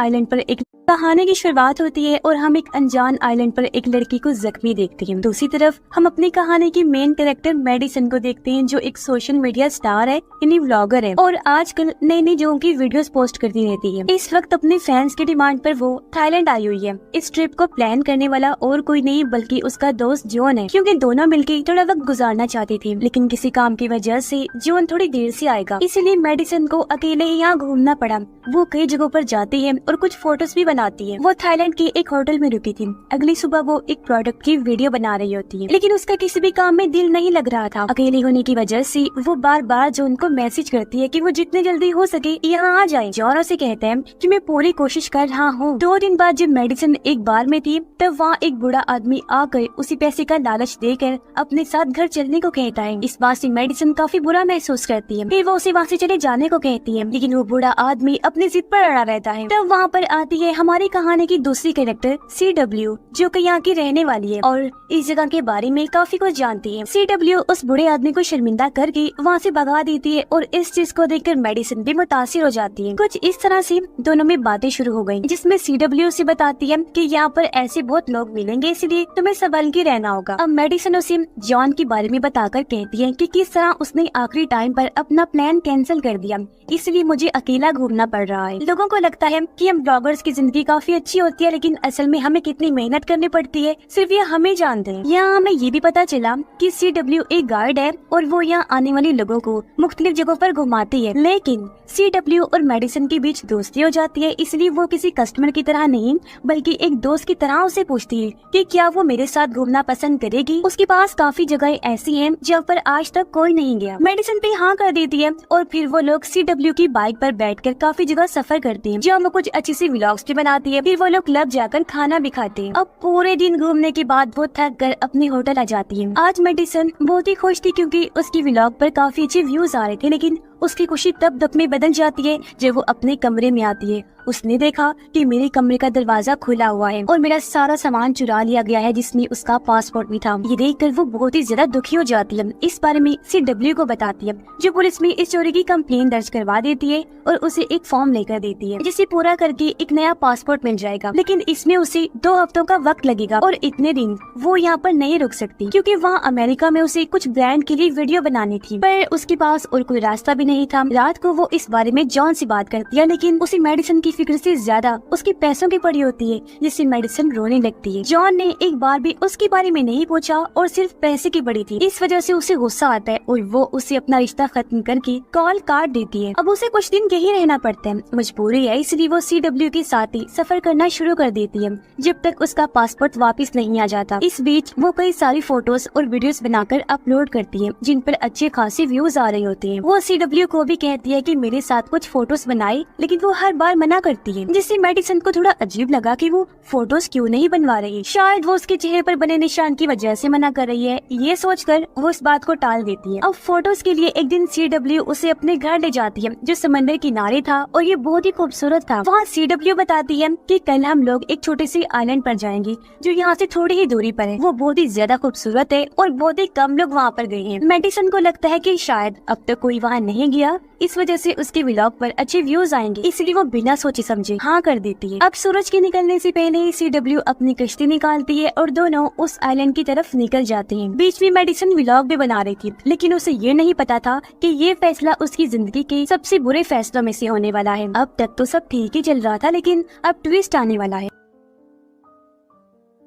Island पर एक कहानी की शुरुआत होती है और हम एक अनजान आइलैंड पर एक लड़की को जख्मी देखते हैं। दूसरी तरफ हम अपनी कहानी की मेन कैरेक्टर मेडिसन को देखते हैं, जो एक सोशल मीडिया स्टार है, यानी व्लॉगर है और आजकल नई नई जगहों की वीडियोस पोस्ट करती रहती है। इस वक्त अपने फैंस की डिमांड पर वो थाईलैंड आई हुई है। इस ट्रिप को प्लान करने वाला और कोई नहीं बल्कि उसका दोस्त जॉन है, क्योंकि दोनों मिलकर थोड़ा वक्त गुजारना चाहती थी, लेकिन किसी काम की वजह से जॉन थोड़ी देर से आएगा, इसलिए मेडिसन को अकेले ही यहाँ घूमना पड़ा। वो कई जगहों पर जाती है और कुछ फोटोज भी बनाती है। वो थाईलैंड के एक होटल में रुकी थी। अगली सुबह वो एक प्रोडक्ट की वीडियो बना रही होती है, लेकिन उसका किसी भी काम में दिल नहीं लग रहा था। अकेले होने की वजह से वो बार बार जॉन को मैसेज करती है कि वो जितने जल्दी हो सके यहाँ आ जाए। जॉन उसे कहता है कि मैं पूरी कोशिश कर रहा हूँ। 2 दिन बाद जब मेडिसन एक बार में थी तब वहाँ एक बूढ़ा आदमी आकर उसी पैसे का लालच देकर अपने साथ घर चलने को कहता है। इस बात से मेडिसन काफी बुरा महसूस करती है। फिर वो उसे वहाँ से चले जाने को कहती है, लेकिन वो बूढ़ा आदमी अपनी जिद पर अड़ा रहता है। तब वहाँ पर आती है हमारी कहानी की दूसरी कैरेक्टर CW, जो कि यहाँ की रहने वाली है और इस जगह के बारे में काफी कुछ जानती है। CW उस बूढ़े आदमी को शर्मिंदा करके वहाँ से भगा देती है और इस चीज को देखकर मेडिसन भी मुतासिर हो जाती है। कुछ इस तरह से दोनों में बातें शुरू हो गयी, जिसमें CW से बताती है कि यहाँ पर ऐसे बहुत लोग मिलेंगे, इसलिए तुम्हें संभल के रहना होगा। अब मेडिसन उसे जॉन के बारे में बताकर कहती है कि किस तरह उसने आखिरी टाइम पर अपना प्लान कैंसिल कर दिया, इसलिए मुझे अकेला घूमना पड़ रहा है। लोगों को लगता है कि हम ब्लॉगर्स की जिंदगी काफी अच्छी होती है, लेकिन असल में हमें कितनी मेहनत करनी पड़ती है सिर्फ ये हमें जानते हैं। यहाँ हमें ये भी पता चला कि CW एक गाइड है और वो यहाँ आने वाले लोगों को मुख्तलिफ जगहों पर घुमाती है, लेकिन CW और मेडिसन के बीच दोस्ती हो जाती है, इसलिए वो किसी कस्टमर की तरह नहीं बल्कि एक दोस्त की तरह उसे पूछती है कि क्या वो मेरे साथ घूमना पसंद करेगी। उसके पास काफी जगह ऐसी हैं जहाँ पर आज तक कोई नहीं गया। मेडिसन पे हाँ कर देती है और फिर वो लोग CW की बाइक पर बैठकर काफी जगह सफर करते हैं, जहाँ वो कुछ अच्छी सी व्लॉग्स भी बनाती है। फिर वो लोग क्लब जाकर खाना भी खाते हैं। अब पूरे दिन घूमने के बाद वो थक कर अपने होटल आ जाती है। आज मेडिसन बहुत ही खुश थी क्योंकि उसकी व्लॉग पर काफी अच्छे व्यूज आ रहे थे, लेकिन उसकी खुशी तब दुख में बदल जाती है जब वो अपने कमरे में आती है। उसने देखा कि मेरे कमरे का दरवाजा खुला हुआ है और मेरा सारा सामान चुरा लिया गया है, जिसमें उसका पासपोर्ट भी था। ये देखकर वो बहुत ही ज्यादा दुखी हो जाती है। इस बारे में CW को बताती है, जो पुलिस में इस चोरी की कंप्लेन दर्ज करवा देती है और उसे एक फॉर्म लेकर देती है, जिसे पूरा करके एक नया पासपोर्ट मिल जाएगा, लेकिन इसमें उसे 2 हफ्तों का वक्त लगेगा और इतने दिन वो यहाँ पर नहीं रुक सकती, क्योंकि वहाँ अमेरिका में उसे कुछ ब्रांड के लिए वीडियो बनानी थी, पर उसके पास और कोई रास्ता भी नहीं था। रात को वो इस बारे में जॉन से बात करती है, लेकिन उसे मेडिसन की फिक्र से ज्यादा उसके पैसों की पड़ी होती है, जिससे मेडिसन रोने लगती है। जॉन ने एक बार भी उसके बारे में नहीं पूछा और सिर्फ पैसे की पड़ी थी। इस वजह से उसे गुस्सा आता है और वो उसे अपना रिश्ता खत्म करके कॉल काट देती है। अब उसे कुछ दिन यहीं रहना पड़ता है, मजबूरी है, इसलिए वो CW के साथ ही सफर करना शुरू कर देती है जब तक उसका पासपोर्ट वापस नहीं आ जाता। इस बीच वो कई सारी फोटोज और वीडियोस बनाकर अपलोड करती है, जिन पर अच्छे खासे व्यूज आ रहे होते हैं। वो CW को भी कहती है कि मेरे साथ कुछ फोटोज बनाए, लेकिन वो हर बार मना करती है, जिससे मेडिसन को थोड़ा अजीब लगा कि वो फोटोज क्यों नहीं बनवा रही। शायद वो उसके चेहरे पर बने निशान की वजह से मना कर रही है। ये सोचकर वो इस बात को टाल देती है। अब फोटोज के लिए एक दिन CW उसे अपने घर ले जाती है, जो समंदर किनारे था और ये बहुत ही खूबसूरत था। वहाँ CW बताती है कि कल हम लोग एक छोटे से आइलैंड पर जाएंगे, जो यहाँ से थोड़ी ही दूरी पर है। वो बहुत ही ज्यादा खूबसूरत है और बहुत ही कम लोग वहाँ पर गए हैं। मेडिसन को लगता है कि शायद अब तक कोई वहाँ नहीं गया, इस वजह से उसके व्लॉग पर अच्छे व्यूज आएंगे, इसलिए वो बिना सोचे समझे हाँ कर देती है। अब सूरज के निकलने से पहले ही CW अपनी कश्ती निकालती है और दोनों उस आइलैंड की तरफ निकल जाते हैं। बीच में मेडिसन व्लॉग भी बना रही थी, लेकिन उसे ये नहीं पता था कि ये फैसला उसकी जिंदगी के सबसे बुरे फैसलों में से होने वाला है। अब तक तो सब ठीक ही चल रहा था, लेकिन अब ट्विस्ट आने वाला है।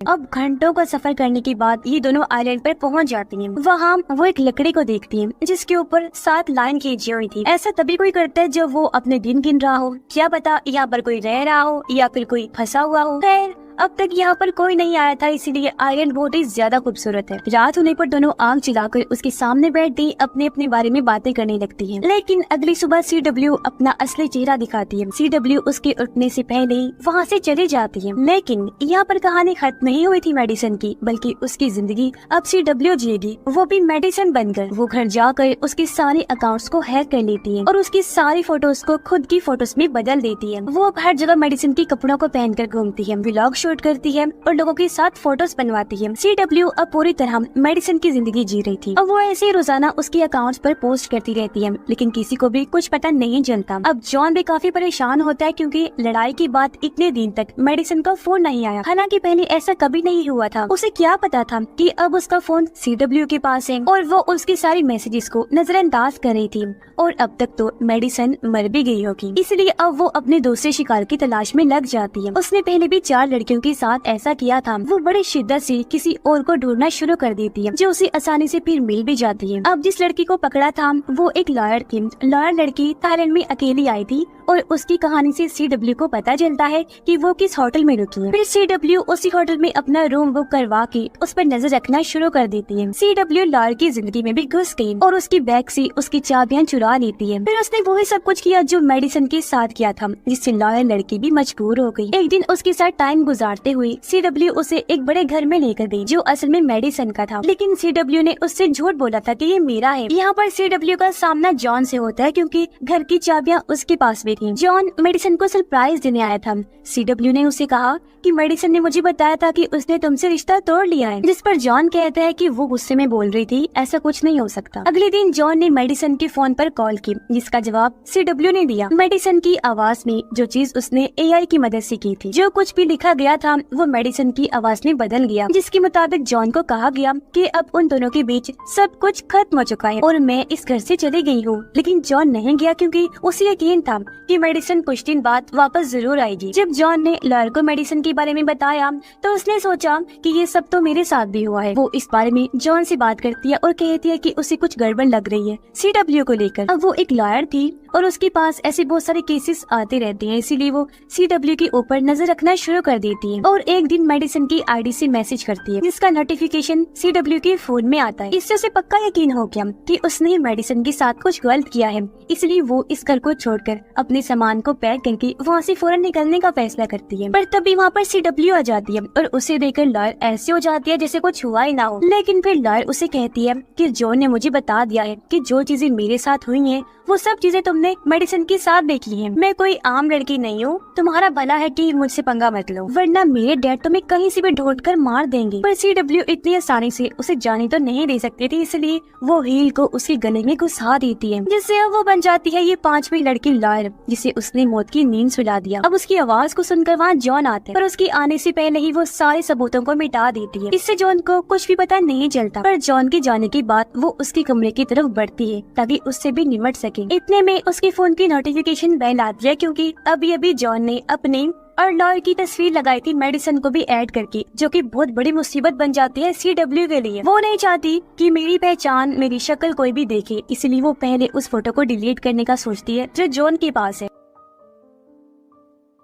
अब घंटों का सफर करने के बाद ये दोनों आइलैंड पर पहुंच जाती हैं। वहाँ वो एक लकड़ी को देखती हैं, जिसके ऊपर 7 लाइन खींची हुई थी। ऐसा तभी कोई करता है जब वो अपने दिन गिन रहा हो, क्या पता यहाँ पर कोई रह रहा हो या फिर कोई फंसा हुआ हो। खैर अब तक यहाँ पर कोई नहीं आया था, इसीलिए आइलैंड बहुत ही ज्यादा खूबसूरत है। रात होने पर दोनों आग जलाकर उसके सामने बैठती अपने अपने बारे में बातें करने लगती हैं। लेकिन अगली सुबह CW अपना असली चेहरा दिखाती है। CW उसके उठने से पहले ही वहाँ से चली जाती है। लेकिन यहाँ पर कहानी खत्म नहीं हुई थी मेडिसन की, बल्कि उसकी जिंदगी अब CW जिएगी, वो भी मेडिसन बनकर। वो घर जाकर उसके सारे अकाउंट्स को हैक कर लेती है और उसकी सारी फोटोज को खुद की फोटोज में बदल देती है। वो अब हर जगह मेडिसन के कपड़ों को पहनकर घूमती है, व्लॉग शूट करती है और लोगों के साथ फोटोज बनवाती है। CW अब पूरी तरह मेडिसन की जिंदगी जी रही थी। अब वो ऐसे ही रोजाना उसके अकाउंट्स पर पोस्ट करती रहती है, लेकिन किसी को भी कुछ पता नहीं चलता। अब जॉन भी काफी परेशान होता है क्योंकि लड़ाई के बाद इतने दिन तक मेडिसन का फोन नहीं आया। हालांकि पहले ऐसा कभी नहीं हुआ था। उसे क्या पता था कि अब उसका फोन CW के पास है और वो उसकी सारी मैसेजेस को नजरअंदाज कर रही थी और अब तक तो मेडिसन मर भी गई होगी। इसलिए अब वो अपने दूसरे शिकार की तलाश में लग जाती है। उसने पहले भी 4 लड़कियों के साथ ऐसा किया था। वो बड़ी शिद्दत से किसी और को ढूंढना शुरू कर देती है जो उसे आसानी से फिर मिल भी जाती है। अब जिस लड़की को पकड़ा था वो एक लॉयर थी। लॉयर लड़की थाईलैंड में अकेली आई थी और उसकी कहानी से CW को पता चलता है कि वो किस होटल में रुकी है। फिर CW उसी होटल में अपना रूम बुक करवा के उस पर नजर रखना शुरू कर देती है। CW लॉयर की जिंदगी में भी घुस गई और उसकी बैग से उसकी चाबियां चुरा लेती है। फिर उसने वही सब कुछ किया जो मेडिसन के साथ किया था, जिससे लॉयर लड़की भी मजबूर हो गई। एक दिन उसके साथ टाइम गुजारते हुए CW उसे एक बड़े घर में लेकर गई जो असल में मेडिसन का था, लेकिन CW ने उससे झूठ बोला था कि ये मेरा है। यहाँ पर CW का सामना जॉन से होता है क्योंकि घर की चाबियां उसके पास भी थी। जॉन मेडिसन को सरप्राइज देने आया था। CW ने उसे कहा कि मेडिसन ने मुझे बताया था कि उसने तुमसे रिश्ता तोड़ लिया है, जिस पर जॉन कहता है कि वो गुस्से में बोल रही थी, ऐसा कुछ नहीं हो सकता। अगले दिन जॉन ने मेडिसन के फोन पर कॉल की, जिसका जवाब CW ने दिया। मेडिसन की आवाज में जो चीज उसने AI की मदद से की थी, जो कुछ भी लिखा गया था वो मेडिसन की आवाज में बदल गया, जिसके मुताबिक जॉन को कहा गया कि अब उन दोनों के बीच सब कुछ खत्म हो चुका है और मैं इस घर से चली गई हूँ। लेकिन जॉन नहीं गया क्योंकि उसे यकीन था कि मेडिसन कुछ दिन बाद वापस जरूर आएगी। जब जॉन ने लॉयर को मेडिसन के बारे में बताया तो उसने सोचा कि ये सब तो मेरे साथ भी हुआ है। वो इस बारे में जॉन से बात करती है और कहती है कि उसे कुछ गड़बड़ लग रही है CW को लेकर। अब वो एक लॉयर थी और उसके पास ऐसे बहुत सारे केसेस आते रहते हैं, इसीलिए वो CW के ऊपर नजर रखना शुरू कर देती है और एक दिन मेडिसन की ID से मैसेज करती है, जिसका नोटिफिकेशन CW के फोन में आता है। इससे उसे पक्का यकीन हो गया कि उसने मेडिसन के साथ कुछ गलत किया है, इसलिए वो इस घर को छोड़कर अपने सामान को पैक करके वहाँ से फौरन निकलने का फैसला करती है। पर तभी वहाँ पर CW आ जाती है और उसे देखकर लॉयर ऐसे हो जाती है जैसे कुछ हुआ ही ना हो। लेकिन फिर लॉयर उसे कहती है कि जॉन ने मुझे बता दिया है कि जो चीजें मेरे साथ हुई हैं वो सब चीजें तुमने मेडिसन के साथ देख ली हैं। मैं कोई आम लड़की नहीं हूँ, तुम्हारा भला है कि मुझसे पंगा मत लो, वरना मेरे डैड तुम्हें कहीं से भी ढूंढ कर मार देंगे। पर CW इतनी आसानी से उसे जाने तो नहीं दे सकती थी, इसलिए वो हील को उसके गले में घुसा देती है, जिससे अब वो बन जाती है ये 5वीं लड़की लॉयर, जिसे उसने मौत की नींद सुला दिया। अब उसकी आवाज को सुनकर वहाँ जॉन आते हैं, पर उसके आने से पहले ही वो सारे सबूतों को मिटा देती है। इससे जॉन को कुछ भी पता नहीं चलता। पर जॉन के जाने के बाद वो उसके कमरे की तरफ बढ़ती है ताकि उससे भी निमट सके। इतने में उसके फोन की नोटिफिकेशन बेल आती है क्योंकि अभी जॉन ने अपने और लॉयर की तस्वीर लगाई थी मेडिसन को भी ऐड करके, जो कि बहुत बड़ी मुसीबत बन जाती है CW के लिए। वो नहीं चाहती कि मेरी पहचान, मेरी शक्ल कोई भी देखे, इसलिए वो पहले उस फोटो को डिलीट करने का सोचती है जो जॉन के पास है।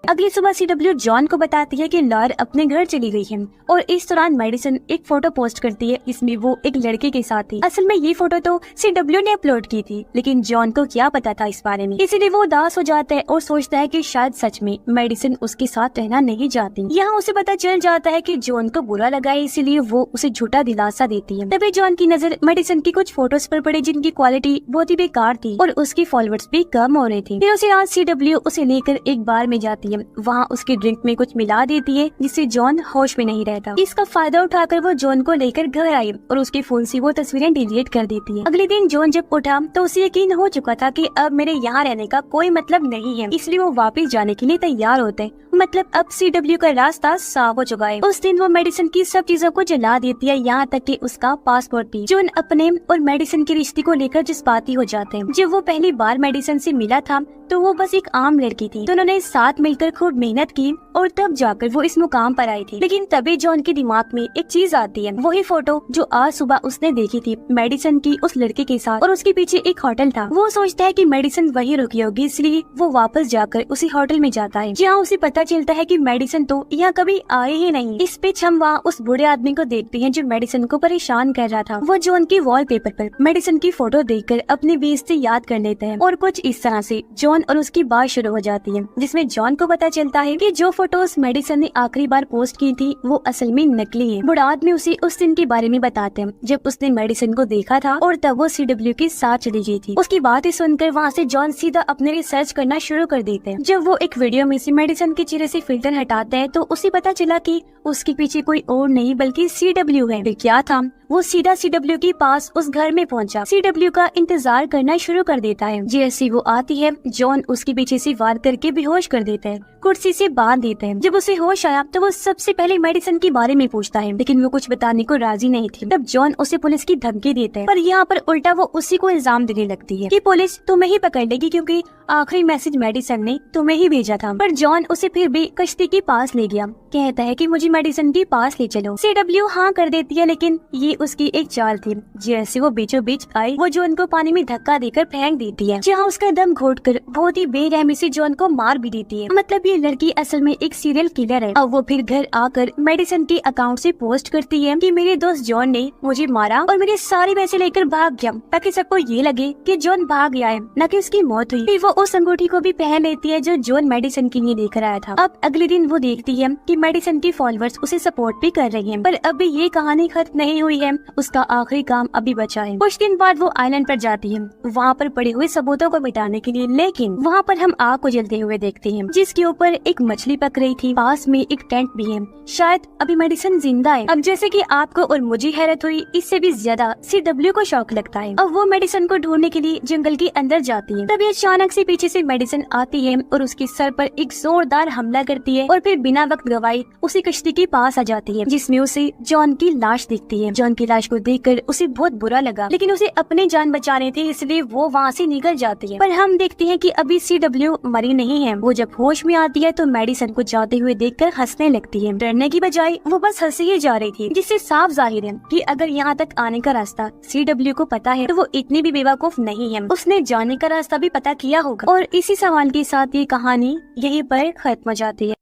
अगली सुबह CW जॉन को बताती है कि लॉयर अपने घर चली गई है और इस दौरान मेडिसन एक फोटो पोस्ट करती है जिसमें वो एक लड़के के साथ थी। असल में ये फोटो तो CW ने अपलोड की थी, लेकिन जॉन को क्या पता था इस बारे में, इसीलिए वो उदास हो जाता है और सोचता है कि शायद सच में मेडिसन उसके साथ रहना नहीं चाहती। यहाँ उसे पता चल जाता है कि जॉन को बुरा लगा है, इसीलिए वो उसे झूठा दिलासा देती है। तभी जॉन की नजर मेडिसन की कुछ फोटोज पर पड़ी जिनकी क्वालिटी बहुत ही बेकार थी और उसकी फॉलोअर्स भी कम हो रहे थे। फिर उसी रात CW उसे लेकर एक बार में जाती है। वहाँ उसके ड्रिंक में कुछ मिला देती है जिससे जॉन होश में नहीं रहता। इसका फायदा उठाकर वो जॉन को लेकर घर आई और उसके फोन से वो तस्वीरें डिलीट कर देती है। अगले दिन जॉन जब उठा तो उसे यकीन हो चुका था कि अब मेरे यहाँ रहने का कोई मतलब नहीं है, इसलिए वो वापस जाने के लिए तैयार होते हैं। मतलब अब CW का रास्ता साफ हो चुका है। उस दिन वो मेडिसन की सब चीजों को जला देती है, यहाँ तक कि उसका पासपोर्ट भी। जॉन अपने और मेडिसन के रिश्ते को लेकर जज्बाती हो जाते हैं। जब वो पहली बार मेडिसन से मिला था तो वो बस एक आम लड़की थी, तो उन्होंने साथ मिलकर खूब मेहनत की और तब जाकर वो इस मुकाम पर आई थी। लेकिन तभी जॉन के दिमाग में एक चीज आती है, वही फोटो जो आज सुबह उसने देखी थी मेडिसन की उस लड़के के साथ, और उसके पीछे एक होटल था। वो सोचता है कि मेडिसन वही रुकी होगी, इसलिए वो वापस जाकर उसी होटल में जाता है, जहाँ उसे पता चलता है कि मेडिसन तो यहाँ कभी आए ही नहीं। इस बीच हम वहाँ उस बूढ़े आदमी को देखते हैं जो मेडिसन को परेशान कर रहा था। वो जॉन की वॉलपेपर पर मेडिसन की फोटो देखकर अपनी बेइज्जती याद कर लेते हैं और कुछ इस तरह से जॉन और उसकी बात शुरू हो जाती है, जिसमें जॉन को पता चलता है कि जो फोटोज मेडिसन ने आखिरी बार पोस्ट की थी वो असल में नकली है। बुढ़ा आदमी उसे उस दिन के बारे में बताते हैं जब उसने मेडिसन को देखा था और तब वो CW के साथ चली गई थी। उसकी बातें सुनकर वहाँ से जॉन सीधा अपने लिए सर्च करना शुरू कर देते हैं। जब वो एक वीडियो में से मेडिसन के चेहरे से फिल्टर हटाते हैं तो उसे पता चला कि उसके पीछे कोई और नहीं बल्कि CW है। फिर क्या था, वो सीधा CW के पास उस घर में पहुंचा। CW का इंतजार करना शुरू कर देता है। जैसे वो आती है जॉन उसके पीछे से वार करके बेहोश कर देता है, कुर्सी से बांध देते हैं। जब उसे होश आया तो वो सबसे पहले मेडिसन के बारे में पूछता है, लेकिन वो कुछ बताने को राजी नहीं थी। तब जॉन उसे पुलिस की धमकी देता है, पर यहाँ पर उल्टा वो उसी को इल्जाम देने लगती है कि पुलिस तुम्हें ही पकड़ लेगी क्योंकि आखिरी मैसेज मेडिसन ने तुम्हें ही भेजा था। पर जॉन उसे फिर भी कश्ती के पास ले गया, कहता है कि मुझे मेडिसन के पास ले चलो। CW हाँ कर देती है, लेकिन ये उसकी एक चाल थी। जैसे वो बीचों बीच आई वो जॉन को पानी में धक्का देकर फेंक देती है, जहाँ उसका दम घोटकर बहुत ही बेरहमी से जॉन को मार भी देती है। मतलब ये लड़की असल में एक सीरियल किलर है। अब वो फिर घर आकर मेडिसन के अकाउंट से पोस्ट करती है कि मेरे दोस्त जॉन ने मुझे मारा और मेरे सारे पैसे लेकर भाग गया, ताकि सबको ये लगे कि जॉन भाग गया है, न कि उसकी मौत हुई। फिर वो उस अंगूठी को भी पहन लेती है जो जॉन मेडिसन के लिए देख रहा था। अब अगले दिन वो देखती है कि मेडिसन के फॉलोअर्स उसे सपोर्ट भी कर रही हैं, पर अभी ये कहानी खत्म नहीं हुई है। उसका आखिरी काम अभी बचा है। कुछ दिन बाद वो आइलैंड पर जाती है, वहाँ पर पड़े हुए सबूतों को मिटाने के लिए, लेकिन वहाँ पर हम आग को जलते हुए देखते हैं जिसके ऊपर एक मछली पक रही थी। पास में एक टेंट भी है, शायद अभी मेडिसन जिंदा है। अब जैसे कि आपको और मुझे हैरत हुई, इससे भी ज्यादा CW को शौक लगता है। अब वो मेडिसन को ढूंढने के लिए जंगल के अंदर जाती है। तभी अचानक से पीछे से मेडिसन आती है और उसके सर पर एक जोरदार हमला करती है और फिर बिना वक्त गवाए उसी कश्ती के पास आ जाती है, जिसमें उसे जॉन की लाश दिखती है। जॉन की लाश को देखकर उसे बहुत बुरा लगा, लेकिन उसे अपनी जान बचानी थी, इसलिए वो वहाँ से निकल जाती है। पर हम देखते हैं कि अभी CW मरी नहीं है। वो जब होश में आती है तो मेडिसन को जाते हुए देखकर हंसने लगती है। डरने की बजाय वो बस हंसी ही जा रही थी, जिससे साफ जाहिर है कि अगर यहाँ तक आने का रास्ता CW को पता है तो वो इतनी भी बेवकूफ नहीं है, उसने जाने का रास्ता भी पता किया होगा। और इसी सवाल के साथ ये कहानी यहीं पर खत्म हो जाती है।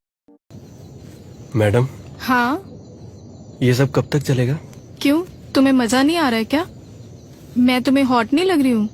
मैडम। हाँ, ये सब कब तक चलेगा? क्यों, तुम्हें मजा नहीं आ रहा है क्या? मैं तुम्हें हॉट नहीं लग रही हूँ?